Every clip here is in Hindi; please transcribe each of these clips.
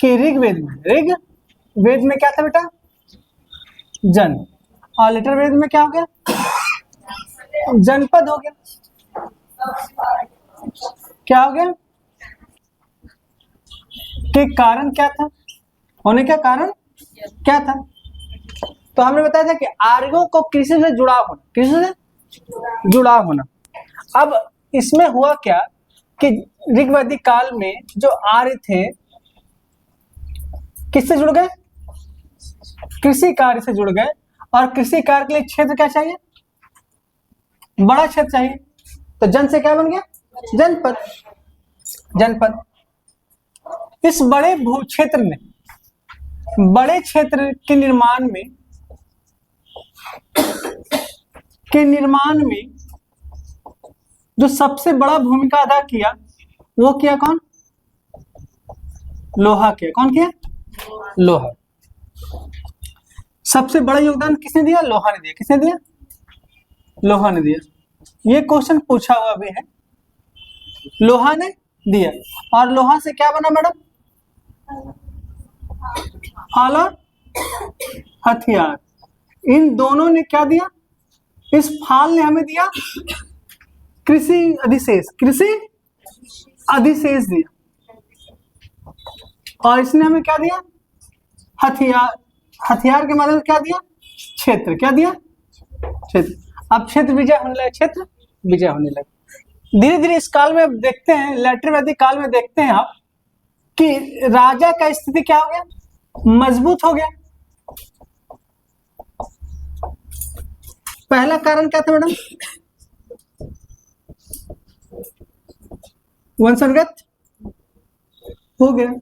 कि ऋग्वेद में क्या था बेटा? जन। और लिटरवेद में क्या हो गया? जनपद हो गया। क्या हो गया? कि कारण क्या था? होने का कारण क्या था? तो हमने बताया था कि आर्यों को कृषि से जुड़ाव होना, कृषि से जुड़ाव होना। अब इसमें हुआ क्या कि ऋग्वैदिक काल में जो आर्य थे किससे जुड़ गए? कृषि कार्य से जुड़ गए। और कृषि कार्य के लिए क्षेत्र क्या चाहिए? बड़ा क्षेत्र चाहिए। तो जन से क्या बन गया? जनपद। जनपद। इस बड़े भू क्षेत्र में, बड़े क्षेत्र के निर्माण में जो सबसे बड़ा भूमिका अदा किया वो किया कौन? लोहा किया। कौन किया? लोहा। सबसे बड़ा योगदान किसने दिया? लोहा ने दिया। किसने दिया? लोहा ने दिया। ये क्वेश्चन पूछा हुआ भी है। लोहा ने दिया। और लोहा से क्या बना मैडम? फाल और हथियार। इन दोनों ने क्या दिया? इस फाल ने हमें दिया कृषि अधिशेष। कृषि अधिशेष दिया। और इसने हमें क्या दिया? हथियार। हथियार के माध्यम से क्या दिया? क्षेत्र। क्या दिया? क्षेत्र। अब क्षेत्र विजय होने लगे। क्षेत्र विजय होने लगे। धीरे धीरे इस काल में देखते हैं, लेटर वैदिक काल में देखते हैं आप कि राजा का स्थिति क्या हो गया? मजबूत हो गया। पहला कारण क्या था मैडम? वंशगत हो गया।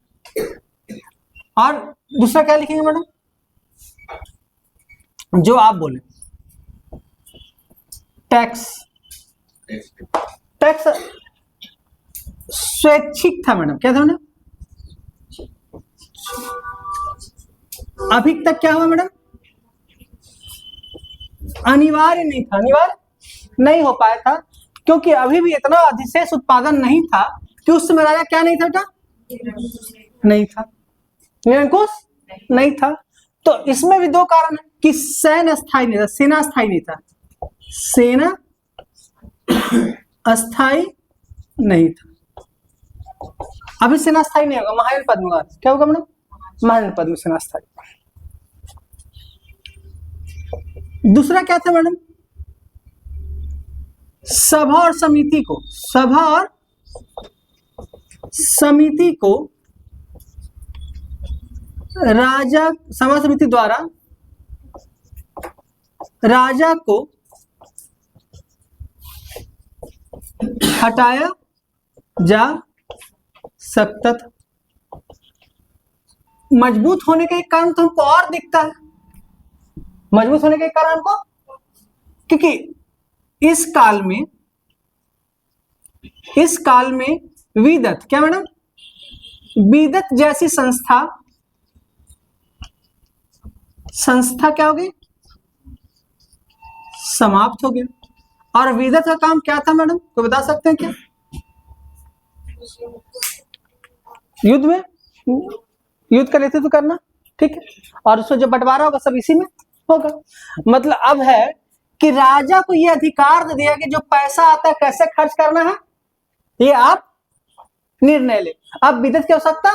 और दूसरा क्या लिखेंगे मैडम? जो आप बोले, टैक्स। टैक्स स्वैच्छिक था मैडम। क्या था मैडम? अभी तक क्या हुआ मैडम? अनिवार्य नहीं था। अनिवार्य नहीं हो पाया था क्योंकि अभी भी इतना अधिशेष उत्पादन नहीं था कि उस समय राजा क्या नहीं था बेटा? नहीं था। निरंकुश नहीं था। तो इसमें भी दो कारण है कि सैन्य अस्थायी नहीं था, सेना अस्थायी नहीं था। सेना अस्थायी नहीं था। अभी सेना अस्थायी नहीं होगा। महायान पद में क्या होगा मैडम? महायान पद में सेना अस्थायी। दूसरा क्या था मैडम? सभा और समिति को, सभा और समिति को राजा, सभा समिति द्वारा राजा को हटाया जा सकता था। मजबूत होने का एक कारण तो हमको और दिखता है। मजबूत होने के कारण हमको, क्योंकि इस काल में विदत, क्या मैडम? विदत जैसी संस्था क्या हो गई? समाप्त हो गया। और विदत का काम क्या था मैडम? तो बता सकते हैं क्या? युद्ध में युद्ध का नेतृत्व करना। ठीक है। और उसको जो बंटवारा होगा सब इसी में होगा। मतलब अब है कि राजा को यह अधिकार दे दिया कि जो पैसा आता है कैसे खर्च करना है ये आप निर्णय ले। अब विदत की आवश्यकता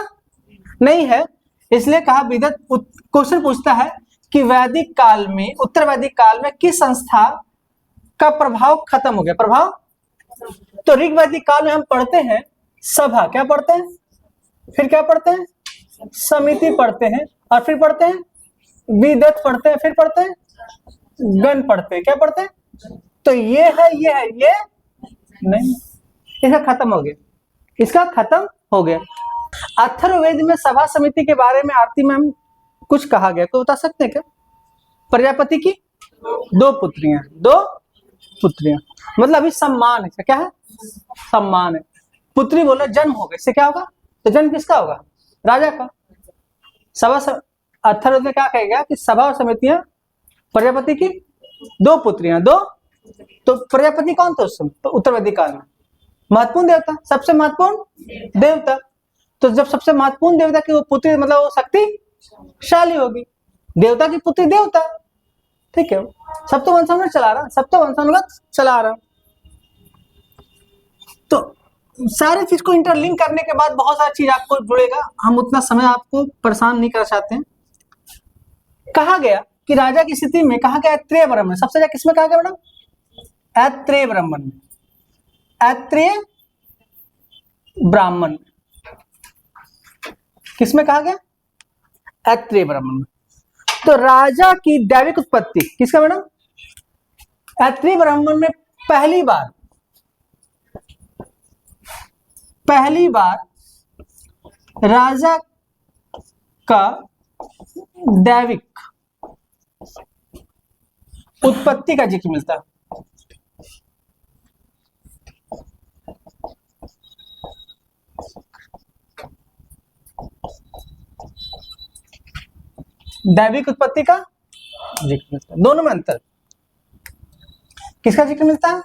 नहीं है। इसलिए कहा विदत क्वेश्चन पूछता है कि वैदिक काल में, उत्तर वैदिक काल में किस संस्था का प्रभाव खत्म हो गया? प्रभाव। तो ऋग वैदिक काल में हम पढ़ते हैं सभा। क्या पढ़ते हैं? फिर क्या पढ़ते हैं? समिति पढ़ते हैं। और फिर पढ़ते हैं विदत पढ़ते हैं। फिर पढ़ते हैं गण पढ़ते हैं। क्या पढ़ते हैं? तो ये है, ये नहीं, इसका खत्म हो गया। इसका खत्म हो गया। अथर्ववेद में सभा समिति के बारे में आरती में हम कुछ कहा गया, कोई बता सकते हैं क्या? प्रजापति की दो पुत्रियां मतलब अभी सम्मान है। क्या है? सम्मान है। पुत्री बोले जन्म हो गए, इससे क्या होगा? तो जन्म किसका होगा? राजा का। सभा अथर्ववेद में क्या कहेगा कि सभा और समितियां प्रजापति की दो पुत्रियां। तो प्रजापति कौन थे उस समय? तो उत्तर वैदिक काल में महत्वपूर्ण देवता, सबसे महत्वपूर्ण देवता। तो जब सबसे महत्वपूर्ण देवता की वो पुत्री मतलब वो शक्तिशाली होगी, देवता की पुत्री देवता, ठीक है, सब तो वंशानुगत चला रहा, सब तो वंशानुगत चला रहा। तो सारे चीज को इंटरलिंक करने के बाद बहुत सारी चीज आपको जुड़ेगा, हम उतना समय आपको परेशान नहीं कर चाहते हैं। कहा गया कि राजा की स्थिति में कहा गया ऐत्रेय ब्राह्मण, सबसे ज्यादा किसमें कहा गया मैडम? ऐत्रेय ब्राह्मण में, ऐत्रेय ब्राह्मण किसमें कहा गया? ऐत्रेय ब्राह्मण में। तो राजा की दैविक उत्पत्ति किसका मैडम? ऐत्रेय ब्राह्मण में पहली बार राजा का दैविक उत्पत्ति का जिक्र मिलता है। दैविक उत्पत्ति का जिक्र मिलता है। दोनों में अंतर, किसका जिक्र मिलता है?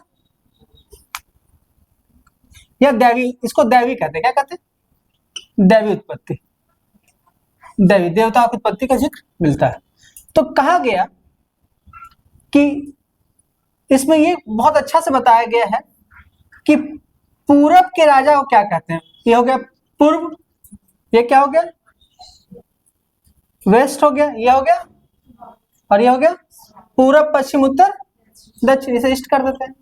या दैवी, इसको दैवी कहते हैं, क्या कहते हैं? दैवी उत्पत्ति, दैवी देवता की उत्पत्ति का जिक्र मिलता है। तो कहा गया कि इसमें ये बहुत अच्छा से बताया गया है कि पूरब के राजा को क्या कहते हैं। ये हो गया पूर्व, ये क्या हो गया? वेस्ट हो गया, ये हो गया, और ये हो गया पूरब, पश्चिम, उत्तर, दक्षिण, इसे ईस्ट कर देते हैं,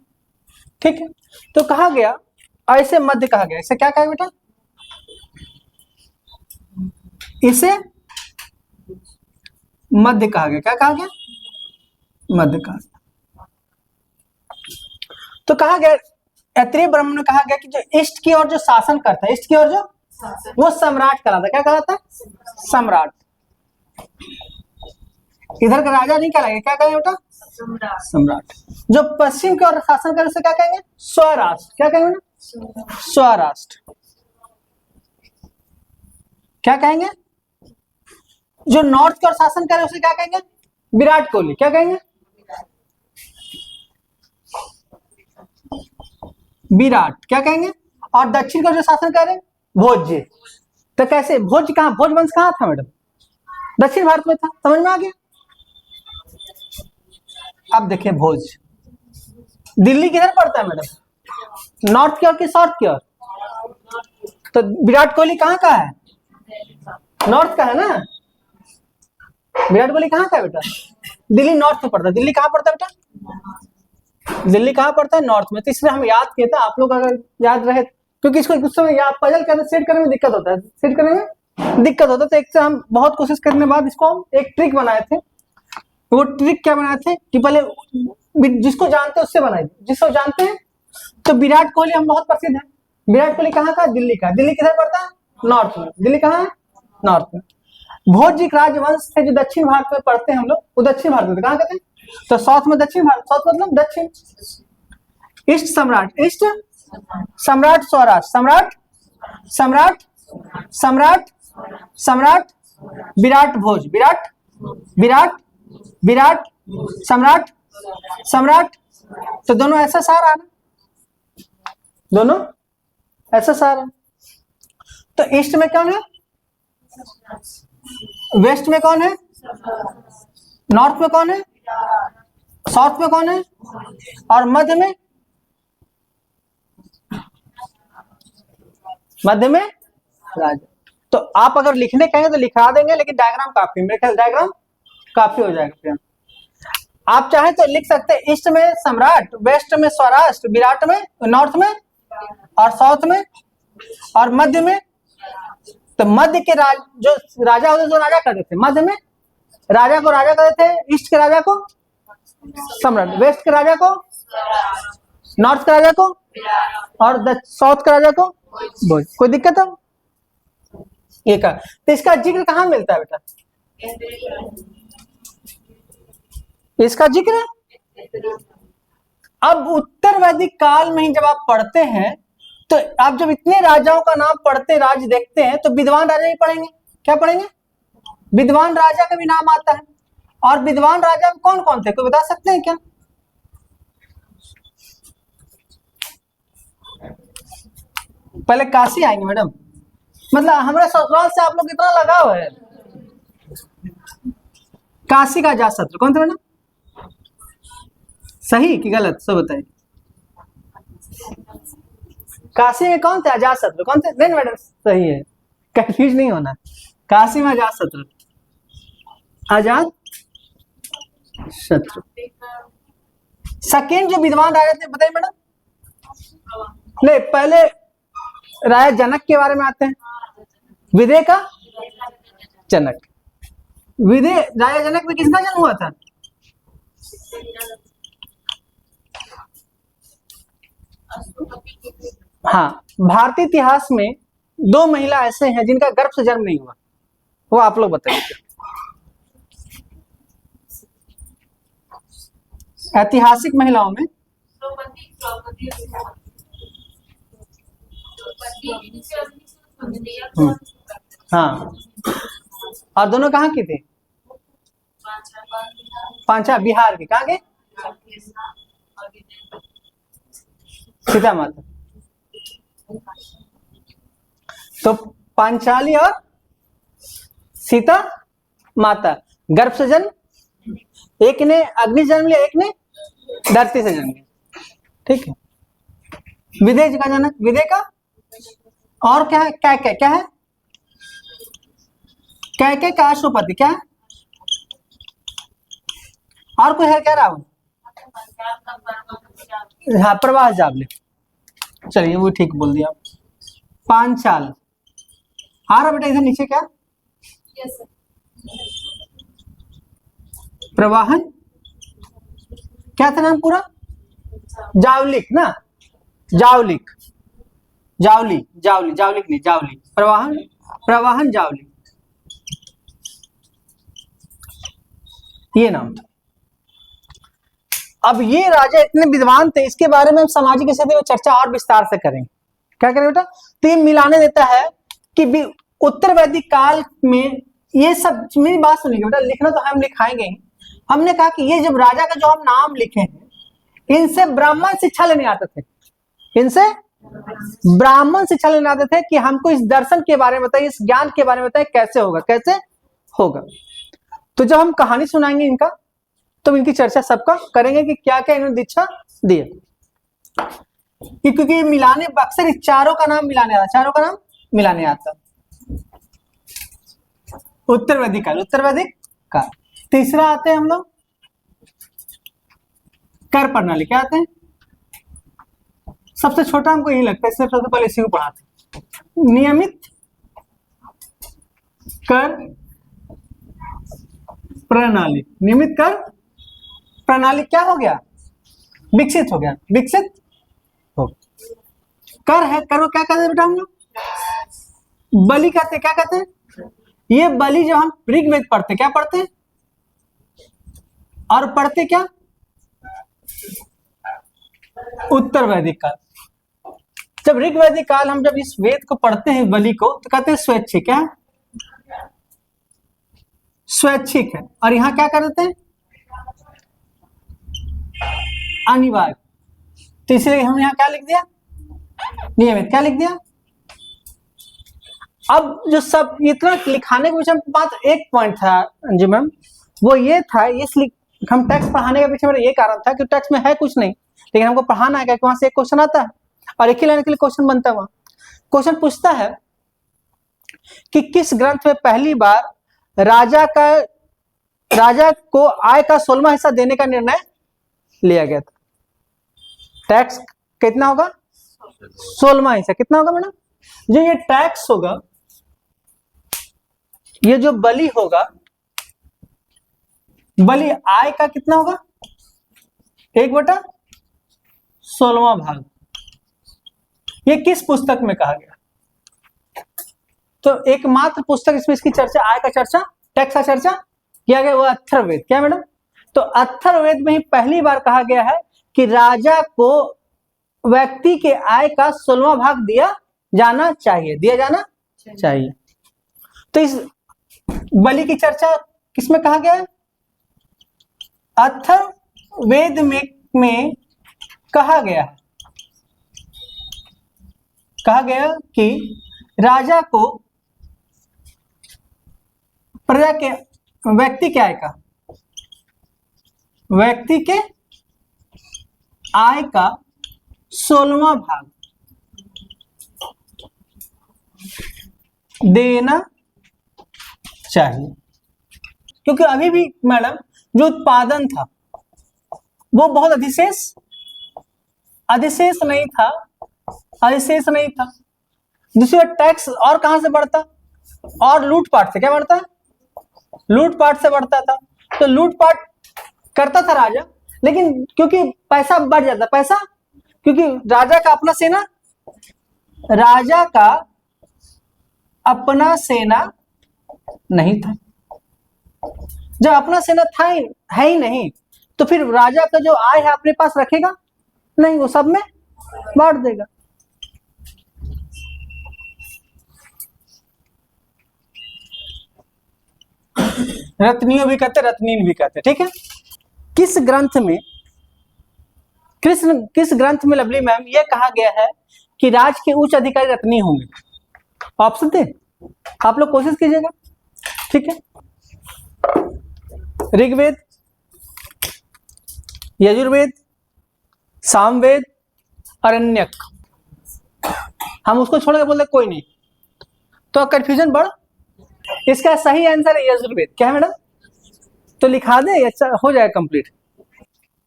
ठीक है। तो कहा गया ऐसे मध्य कहा गया, इसे क्या कहा बेटा? इसे मध्य कहा गया, क्या कहा गया? मध्य कहा गया। तो कहा गया ऐत्रेय ब्राह्मण में कहा गया कि जो ईस्ट की ओर जो शासन करता है, ईस्ट की ओर जो वो सम्राट कहलाता है, क्या कहलाता है? सम्राट। इधर का राजा नहीं कहलाएगा, क्या कहेंगे बेटा? सम्राट। जो पश्चिम की ओर शासन करे उसे क्या कहेंगे? स्वराष्ट्र। क्या कहेंगे ना? स्वराष्ट्र। क्या कहेंगे? जो नॉर्थ की ओर शासन करे उसे क्या कहेंगे? विराट कोहली। क्या कहेंगे? विराट। क्या कहेंगे? और दक्षिण का जो शासन करे भोज्य। तो कैसे भोज कहां, भोज वंश कहां था मैडम? दक्षिण भारत में था, समझ में आ गया? अब देखिए भोज, दिल्ली किधर पड़ता है मैडम? नॉर्थ की ओर कि साउथ की ओर? तो विराट कोहली कहाँ का है? नॉर्थ का है ना। विराट कोहली कहाँ का है बेटा? दिल्ली नॉर्थ में पड़ता है। दिल्ली कहाँ पड़ता है बेटा? दिल्ली कहाँ पड़ता है? नॉर्थ में। तो इसलिए हम याद किए थे, आप लोग अगर याद रहे, क्योंकि इसको कुछ समय याद पजल करने सेट करने में दिक्कत होता है, सेट करने में दिक्कत होता है। तो एक से हम बहुत कोशिश करने के बाद इसको हम एक ट्रिक बनाए थे। वो ट्रिक क्या बनाए थे कि पहले जिसको जानते हैं उससे बनाए, जिसको जानते हैं। तो विराट कोहली हम बहुत प्रसिद्ध है। विराट कोहली कहाँ का? दिल्ली का। दिल्ली किधर पड़ता है? नॉर्थ में। दिल्ली कहाँ है? नॉर्थ में। भोज एक राजवंश थे जो दक्षिण भारत में पढ़ते हैं हम लोग, वो दक्षिण भारत में कहाँ कहते हैं? तो साउथ में दक्षिण भारत, साउथ मतलब दक्षिण। ईस्ट सम्राट, ईस्ट सम्राट, स्वराष्ट्र, सम्राट, सम्राट, सम्राट, सम्राट, विराट भोज, विराट, विराट, विराट, सम्राट, सम्राट। तो दोनों ऐसा सार आ रहा, दोनों ऐसा सार है। तो ईस्ट में कौन है? वेस्ट में कौन है? नॉर्थ में कौन है? साउथ में कौन है? और मध्य में? मध्य में राजा। तो आप अगर लिखने कहेंगे तो लिखा देंगे, लेकिन डायग्राम काफी, मेरे ख्याल डायग्राम काफी हो जाएगा। आप चाहें तो लिख सकते हैं ईस्ट में सम्राट, वेस्ट में स्वराष्ट्र, विराट में, नॉर्थ में और साउथ में, और मध्य में। तो मध्य के जो राजा होते, जो राजा करते थे, मध्य में राजा को राजा करते थे, ईस्ट के राजा को सम्राट, वेस्ट के राजा को, नॉर्थ के राजा को, और साउथ के राजा को भोज। कोई दिक्कत है? ये का तो इसका जिक्र कहाँ मिलता है बेटा? इसका जिक्र अब उत्तर वैदिक काल में ही जब आप पढ़ते हैं, तो आप जब इतने राजाओं का नाम पढ़ते, राज्य देखते हैं, तो विद्वान राजा ही पढ़ेंगे। क्या पढ़ेंगे? विद्वान राजा का भी नाम आता है। और विद्वान राजा कौन कौन थे, कोई बता सकते हैं क्या? पहले काशी आएंगे मैडम, मतलब हमारे ससुराल से आप लोग कितना लगाव है। काशी का अजातशत्रु कौन था मैडम? सही कि गलत सब बताइए। काशी में कौन थे अजातशत्रु? कौन थे? नहीं मैडम सही है, कंफ्यूज नहीं होना। काशी में अजातशत्रु, अजात शत्रु। सेकेंड जो विद्वान राजा थे बताइए मैडम। नहीं, पहले राजा जनक के बारे में आते हैं। विदे का जनक। विदे राजा जनक में किसका जन्म हुआ था? हाँ, भारतीय इतिहास में 2 महिला ऐसे हैं जिनका गर्भ से जन्म नहीं हुआ, वो आप लोग बताइए। ऐतिहासिक महिलाओं में हाँ, और दोनों कहाँ की थे? पांचा बिहार के। कहाँ के? सीता माता। तो पांचाली और सीता माता गर्भ से जन्म, एक ने अग्नि जन्म लिया, एक ने धरती से जन्म लिया, ठीक है। विदे का जनक, विदे का और क्या है? क्या क्या क्या है? क्या क्या का अश्वपति क्या है? और कोई है क्या राहुल? हाँ, प्रवास जावले। चलिए वो ठीक बोल दिया। पांचाल आ रहा बेटा इधर नीचे क्या? प्रवाहन क्या था नाम पूरा? जावलिक ना, जावलिक, जावली, जावली, जावलिक नहीं, जावली। प्रवाहन, प्रवाहन जावली, ये नाम था। अब ये राजा इतने विद्वान थे, इसके बारे में हम सामाजिक स्थिति में चर्चा और विस्तार से करेंगे। क्या करें बेटा? तो ये मिलाने देता है कि उत्तर वैदिक काल में ये सब, मेरी बात सुनिए बेटा, लिखना तो हम लिखाएंगे ही। हमने कहा कि ये जब राजा का जो हम नाम लिखे हैं, इनसे ब्राह्मण शिक्षा लेने आते थे, इनसे ब्राह्मण शिक्षा लेने आते थे कि हमको इस दर्शन के बारे में बताइए, इस ज्ञान के बारे में बताइए, कैसे होगा, कैसे होगा। तो जब हम कहानी सुनाएंगे इनका, तो इनकी चर्चा सबका करेंगे कि क्या क्या इन्होंने दीक्षा दी, क्योंकि मिलाने अक्सर चारों का नाम मिलाने आता, चारों का नाम मिलाने आता। उत्तर वैदिक काल, उत्तर वैदिक काल। तीसरा आते हैं हम लोग कर प्रणाली। क्या आते हैं? सबसे छोटा हमको यही लगता है, सबसे पहले इसी को पढ़ाते। नियमित कर प्रणाली, नियमित कर प्रणाली क्या हो गया? विकसित हो गया, विकसित हो। कर है, कर को क्या कहते हैं बेटा हम लोग? बलि कहते हैं। क्या कहते हैं? ये बलि जो हम ऋग्वेद पढ़ते, क्या पढ़ते हैं? और पढ़ते क्या? उत्तर वैदिक काल। जब ऋग्वैदिक काल हम जब इस वेद को पढ़ते हैं, बलि को, तो कहते हैं स्वैच्छिक है, स्वैच्छिक है। और यहां क्या कर देते हैं? अनिवार्य। तो इसलिए हम यहां क्या लिख दिया? नियमित। क्या लिख दिया? अब जो सब इतना लिखाने के पीछे बात एक पॉइंट था जी मैम, वो ये था, इसलिए हम टैक्स पढ़ाने के पीछे मेरा ये कारण था कि टैक्स में है कुछ नहीं, लेकिन हमको पढ़ाना है, वहां से एक क्वेश्चन आता है और एक ही लाइन के लिए क्वेश्चन बनता है। वहां क्वेश्चन पूछता है कि किस ग्रंथ में पहली बार राजा को आय का 16वां हिस्सा देने का निर्णय लिया गया था? टैक्स कितना होगा? 16वां हिस्सा। कितना होगा मैडम? जो ये टैक्स होगा, ये जो बलि होगा, बलि आय का कितना होगा? 1/16वां भाग। ये किस पुस्तक में कहा गया? तो एकमात्र पुस्तक इसमें इसकी चर्चा, आय का चर्चा, टैक्स का चर्चा किया गया, वो अथर्ववेद। क्या मैडम? तो अथर्ववेद में ही पहली बार कहा गया है कि राजा को व्यक्ति के आय का 16वां भाग दिया जाना चाहिए, दिया जाना चाहिए। तो इस बलि की चर्चा किसमें कहा गया है? अथर्ववेद में कहा गया कि राजा को प्रजा के व्यक्ति के आय का, व्यक्ति के आय का 16वां भाग देना चाहिए। क्योंकि अभी भी मैडम जो उत्पादन था वो बहुत अधिशेष नहीं था, दूसरी बात टैक्स और कहां से बढ़ता, और लूटपाट से क्या बढ़ता, लूटपाट से बढ़ता था। तो लूटपाट करता था राजा, लेकिन क्योंकि पैसा बढ़ जाता, पैसा क्योंकि राजा का अपना सेना नहीं था। जब अपना सेना है ही नहीं, तो फिर राजा का जो आय है अपने पास रखेगा नहीं, वो सब में बांट देगा। रत्नियों भी कहते, रत्नीन भी कहते, ठीक है। किस ग्रंथ में लवली मैम यह कहा गया है कि राज के उच्च अधिकारी रत्नी होंगे? ऑप्शन थे, आप लोग कोशिश कीजिएगा, ठीक है। ऋग्वेद, यजुर्वेद, सामवेद, अरण्यक। हम उसको छोड़ के बोलते कोई नहीं, तो कंफ्यूजन बढ़। इसका सही आंसर है यजुर्वेद। क्या है मैडम? तो लिखा दे, अच्छा हो जाए कंप्लीट।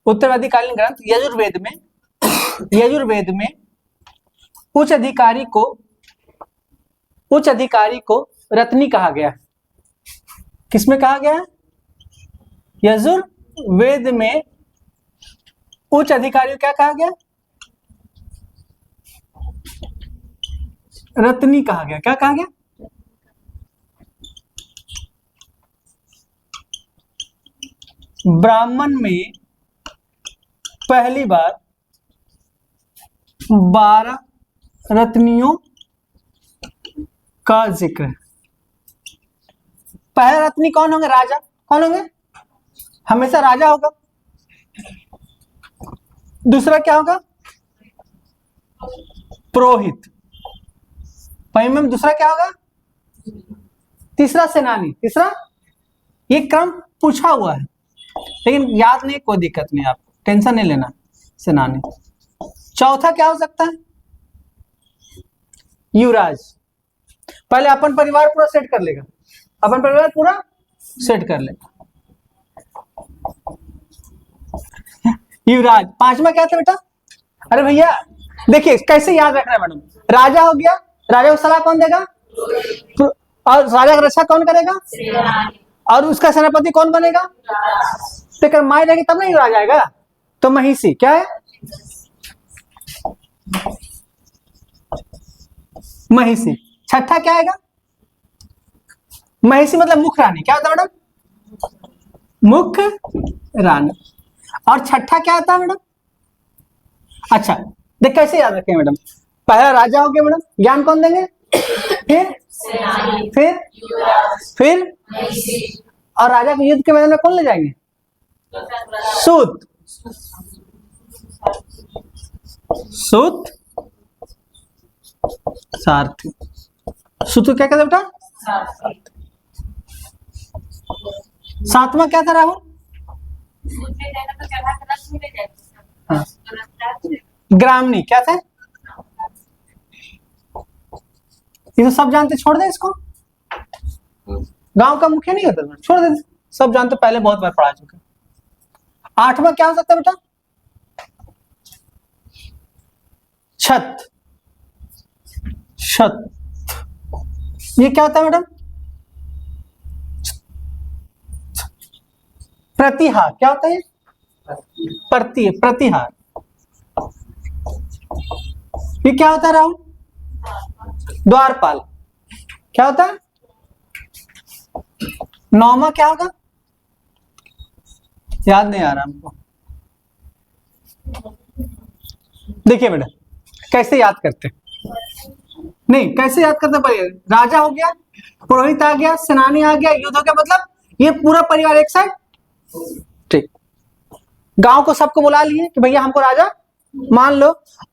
उत्तराधिकालीन ग्रंथ यजुर्वेद में उच्च अधिकारी को रत्नी कहा गया है। किसमें कहा गया है? यजुर्वेद में उच्च अधिकारी को क्या कहा गया? रत्नी कहा गया। क्या कहा गया? ब्राह्मण में पहली बार 12 रत्नियों का जिक्र है। पहला रत्नी कौन होंगे? राजा। कौन होंगे? हमेशा राजा होगा। दूसरा क्या होगा? पुरोहित। में दूसरा क्या होगा? तीसरा सेनानी। तीसरा, ये क्रम पूछा हुआ है लेकिन याद नहीं, कोई दिक्कत नहीं, आपको टेंशन नहीं लेना। सेनानी। चौथा क्या हो सकता है? युवराज। पहले अपन परिवार पूरा सेट कर लेगा, अपन परिवार पूरा सेट कर लेगा। युवराज। पांचवा क्या था बेटा? अरे भैया देखिए कैसे याद रखना है मैडम। राजा हो गया, राजा को सलाह कौन देगा? और राजा का रक्षा कौन करेगा? और उसका सेनापति कौन बनेगा? तो माई रहेगी तब नहीं राजा आएगा। तो महिषी। क्या है? महिषी। छठा क्या आएगा? महिषी मतलब मुख्य रानी। क्या होता है मैडम? मुख्य रानी। और छठा क्या आता है मैडम? अच्छा देख कैसे याद रखें मैडम। पहला राजा हो गया मैडम, ज्ञान कौन देंगे? फिर और राजा को युद्ध के मैदान में कौन ले जाएंगे? सूत। सारथी। सूत क्या कहते बेटा? सातवां क्या था राहुल? हाँ। ग्रामनी। क्या था? ये तो सब जानते, छोड़ दे इसको। गांव का मुखिया नहीं होता, छोड़ दे, सब जानते, पहले बहुत बार पढ़ा चुके। आठवां क्या हो सकता है बेटा? छत। ये क्या होता है मैडम? प्रतिहार। क्या होता है? प्रतिहार। ये क्या होता है राहुल? द्वारपाल। क्या होता है? नौमा क्या होगा? याद नहीं आ रहा हमको। देखिए बेटा कैसे याद करते, नहीं कैसे याद करते पड़ेगा। राजा हो गया, पुरोहित आ गया, सेनानी आ गया, युद्ध हो गया, मतलब ये पूरा परिवार एक साइड। ठीक। गांव को सबको बुला लिए कि भैया हमको राजा मान लो,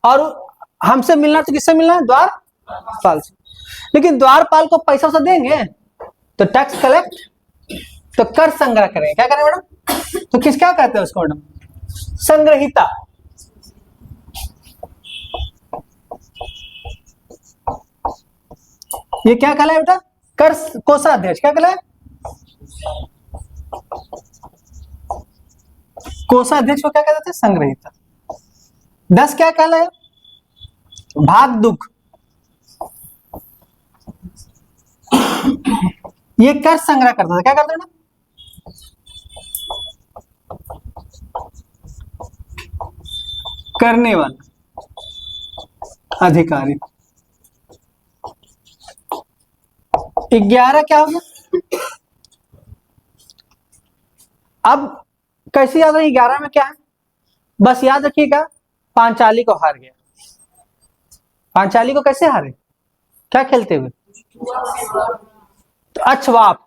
और हमसे मिलना तो किससे मिलना है? द्वारपाल से। लेकिन द्वारपाल को पैसा वैसा देंगे तो टैक्स कलेक्ट, तो कर संग्रह करेंगे। क्या करें मैडम? तो किस क्या कहते हैं उसको मैडम? संग्रहिता। ये क्या कहला है बेटा? कर कोषाध्यक्ष। क्या कहला है? कोषाध्यक्ष को क्या कहते थे? संग्रहिता। 10 क्या कहला है? भाग दुख। ये कर संग्रह करता था। क्या करता था? करने वाला अधिकारी। 11 क्या हो गया? अब कैसे याद रहे? 11 में क्या है? बस याद रखिएगा, पांचाली को हार गया। पांचाली को कैसे हारे? क्या खेलते हुए? तो अछवाप।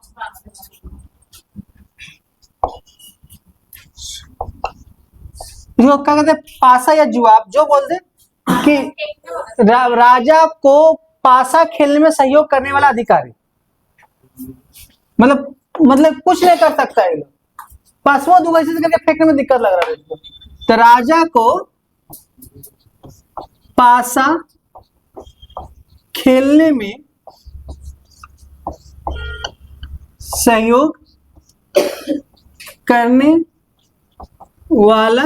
क्या कहते हैं? पासा या जुआब। जो बोलते कि राजा को पासा खेलने में सहयोग करने वाला अधिकारी, मतलब कुछ नहीं कर सकता है। पासवा दूंगा ऐसे करके फेंकने में दिक्कत लग रहा है इसको। तो राजा को पासा खेलने में सहयोग करने वाला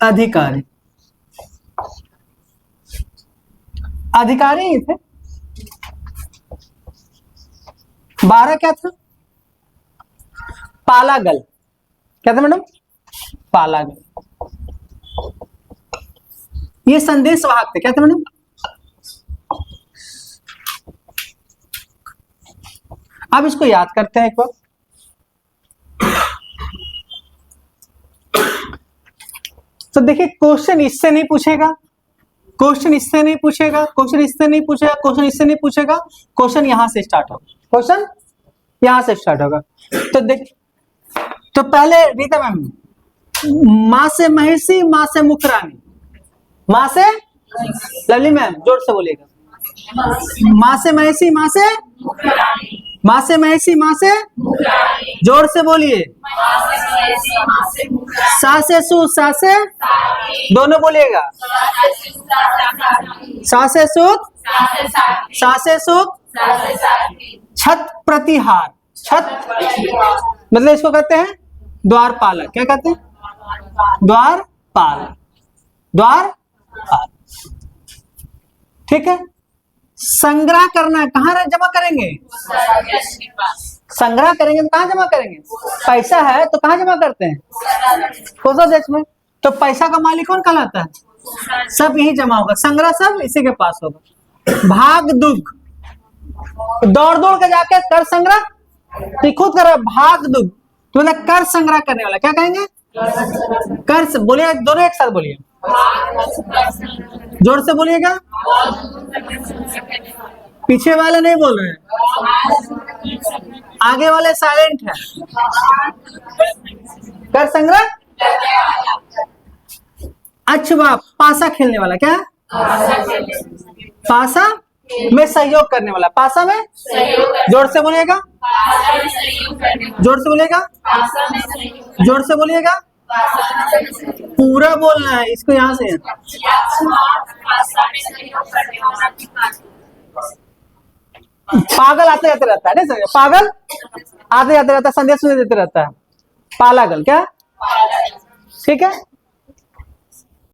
अधिकारी। अधिकारी ही थे। 12 क्या था? पालागल। क्या था मैडम? पालागल। ये संदेश वाहक थे। क्या थे मैडम? अब इसको याद करते हैं एक बार। तो देखिए, क्वेश्चन इससे नहीं पूछेगा, क्वेश्चन इससे नहीं पूछेगा, क्वेश्चन इससे नहीं पूछेगा, क्वेश्चन इससे नहीं पूछेगा, क्वेश्चन यहां से स्टार्ट होगा। क्वेश्चन यहां से स्टार्ट होगा। तो देख, तो पहले रीता मैम, मां से महिषी, मां से मुखरानी, मां से लवली मैम जोर से बोलिएगा। मां से महिषी, मां से मां से महिषी, मां से जोर से बोलिए। सा से सु, सा से दोनों बोलिएगा। सा से सुत, सा से सुत, छत प्रतिहार। छत मतलब इसको कहते हैं द्वारपालक। क्या कहते हैं? द्वारपाल। द्वारपाल। ठीक है। संग्रह करना कहाँ जमा करेंगे? संग्रह करेंगे तो कहाँ जमा करेंगे? पैसा है तो कहाँ जमा करते हैं? कोषाध्यक्ष में। तो पैसा का मालिक कौन कहलाता है? सब यही जमा होगा। संग्रह सब इसी के पास होगा। भाग दुख, दौड़ दौड़ के जाके कर संग्रह, तो खुद कर भाग दुख, तो मतलब कर संग्रह करने वाला। क्या कहेंगे? कर। बोलिए दोनों एक साथ बोलिए, जोर से बोलिएगा। पीछे वाले नहीं बोल रहे हैं, आगे वाले साइलेंट है। कर संग्रह। अच्छा, पासा खेलने वाला। क्या? पासा में सहयोग करने वाला। पासा में जोर से बोलिएगा, जोर से बोलिएगा, जोर से बोलिएगा। पूरा बोलना है इसको। यहां से पागल आते जाते रहता है, नहीं समझे? पागल आते जाते रहता है, संदेश सुने देते रहता है। पालागल। क्या? ठीक है।